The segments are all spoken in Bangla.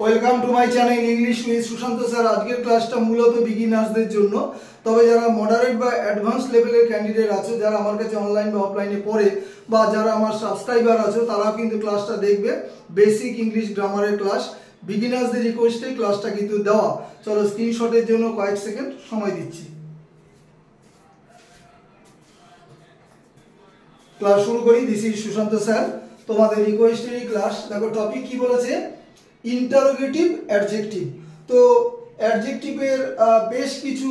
Welcome to my channel English with Sushant sir. আজকের ক্লাসটা মূলত বিগিনার্সদের জন্য, তবে যারা মডারেট বা অ্যাডভান্স লেভেলের ক্যান্ডিডেট আছে, যারা আমার কাছে অনলাইন বা অফলাইনে পড়ে বা যারা আমার সাবস্ক্রাইবার আছে, তারাও কিন্তু ক্লাসটা দেখবে। বেসিক ইংলিশ গ্রামারের ক্লাস, বিগিনার্সদের রিকোয়েস্টে ক্লাসটা কিন্তু দেওয়া। চলো স্ক্রিনশটের জন্য কয়েক সেকেন্ড সময় দিচ্ছি। ক্লাস শুরু করি। দিস ইজ সুশান্ত স্যার, তোমাদের রিকোয়েস্টেরই ক্লাস। দেখো টপিক কি বলেছে, ইন্টারোগেটিভ অ্যাডজেক্টিভ। তো অ্যাডজেক্টিভের বেশ কিছু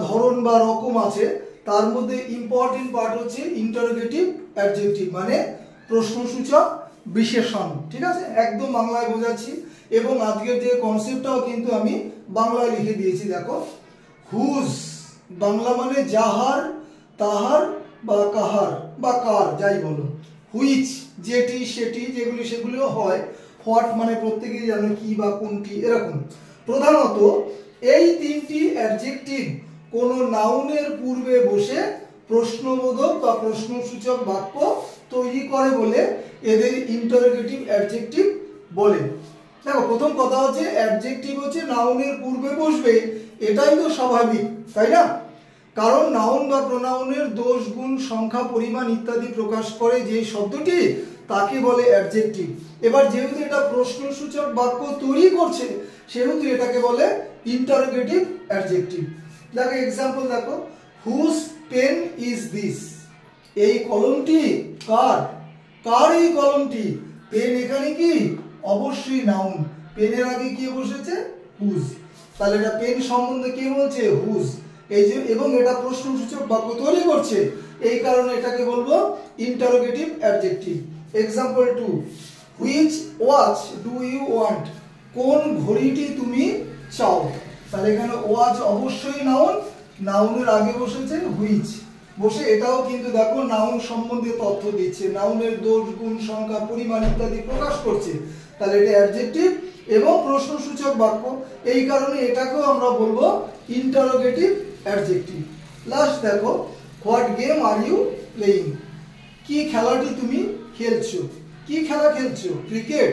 ধরন বা রকম আছে, তার মধ্যে ইম্পর্টেন্ট পার্ট হচ্ছে ইন্টারোগেটিভ অ্যাডজেক্টিভ, মানে প্রশ্নসূচক বিশেষণ। ঠিক আছে, একদম বাংলায় বোঝাচ্ছি, এবং আজকের যে কনসেপ্টটাও কিন্তু আমি বাংলায় লিখে দিয়েছি। দেখো, হুজ বাংলা মানে যাহার, তাহার বা কাহার বা কার, যাই বলো। হুইচ যেটি সেটি, যেগুলি সেগুলিও হয়। হোয়াট মানে প্রত্যেকেই জানো কি বা কোনটি, এরকম। প্রধানত এই তিনটি অ্যাডজেক্টিভ কোনো নাউনের পূর্বে বসে প্রশ্নবোধক বা প্রশ্নসূচক বাক্য তৈরি করে বলে এদের ইন্টারোগেটিভ অ্যাডজেক্টিভ বলে। দেখো, প্রথম কথা হচ্ছে অ্যাডজেক্টিভ হচ্ছে নাউনের পূর্বে বসবে, এটাই তো স্বাভাবিক, তাই না? কারণ নাউন বা প্রোনাউনের দোষ, গুণ, সংখ্যা, পরিমাণ ইত্যাদি প্রকাশ করে যে শব্দটি, তাকে বলে অ্যাডজেক্টিভ। এবার যেহেতু এটা প্রশ্নসূচক বাক্য তৈরি করছে, সেহেতু এটাকে বলে ইন্টারোগেটিভ অ্যাডজেক্টিভ। দেখো এক্সাম্পল, দেখো, হুজ পেন ইজ দিস, এই কলমটি কার? কার এই কলমটি? পেন এখানে কি? অবশ্যই নাউন। পেনের আগে কি বসেছে? হুজ। তাহলে এটা পেন সম্বন্ধে কে বলছে? হুজ। এই যে, এবং এটা প্রশ্নসূচক বাক্য তৈরি করছে, এই কারণে এটাকে বলবো interrogative adjective. Example 2, which watch do you want, কোন ঘড়িটি তুমি চাও? তাহলে এখানে ওয়াচ অবশ্যই নাউন, নাউনের আগে বসেছে হুইচ, বসে এটাও কিন্তু দেখো নাউন সম্বন্ধে তথ্য দিচ্ছে, নাউনের দোষ, গুণ, সংখ্যা, পরিমাণ ইত্যাদি প্রকাশ করছে। তাহলে এটা অ্যাডজেক্টিভ এবং প্রশ্নসূচক বাক্য, এই কারণে এটাকেও আমরা বলবো ইন্টারোগেটিভ অ্যাডজেক্টিভ। লাস্ট দেখো, what game are you playing, কি খেলাটি তুমি খেলছো? কি খেলা খেলছো? ক্রিকেট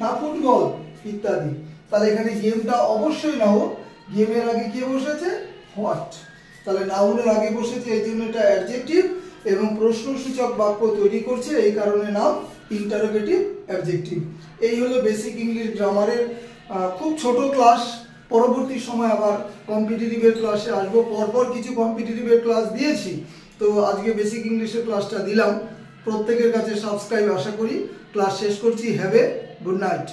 না ফুটবল ইত্যাদি। তাহলে এখানে গেমটা অবশ্যই নাউন, গেমের আগে কে বসেছে? হোয়াট। তাহলে নাউনের আগে বসেছে, এই জন্য এটা অ্যাডজেক্টিভ এবং প্রশ্নসূচক বাক্য তৈরি করছে, এই কারণে নাম ইন্টারোগেটিভ অ্যাডজেক্টিভ। এই হলো বেসিক ইংলিশ গ্রামারের খুব ছোট ক্লাস। পরবর্তী সময় আবার কম্পিটিটিভের ক্লাসে আসবো। পরপর কিছু কম্পিটিটিভের ক্লাস দিয়েছি, তো আজকে বেসিক ইংলিশের ক্লাসটা দিলাম। প্রত্যেকের কাছে সাবস্ক্রাইব আশা করি। ক্লাস শেষ করছি। Have a good night.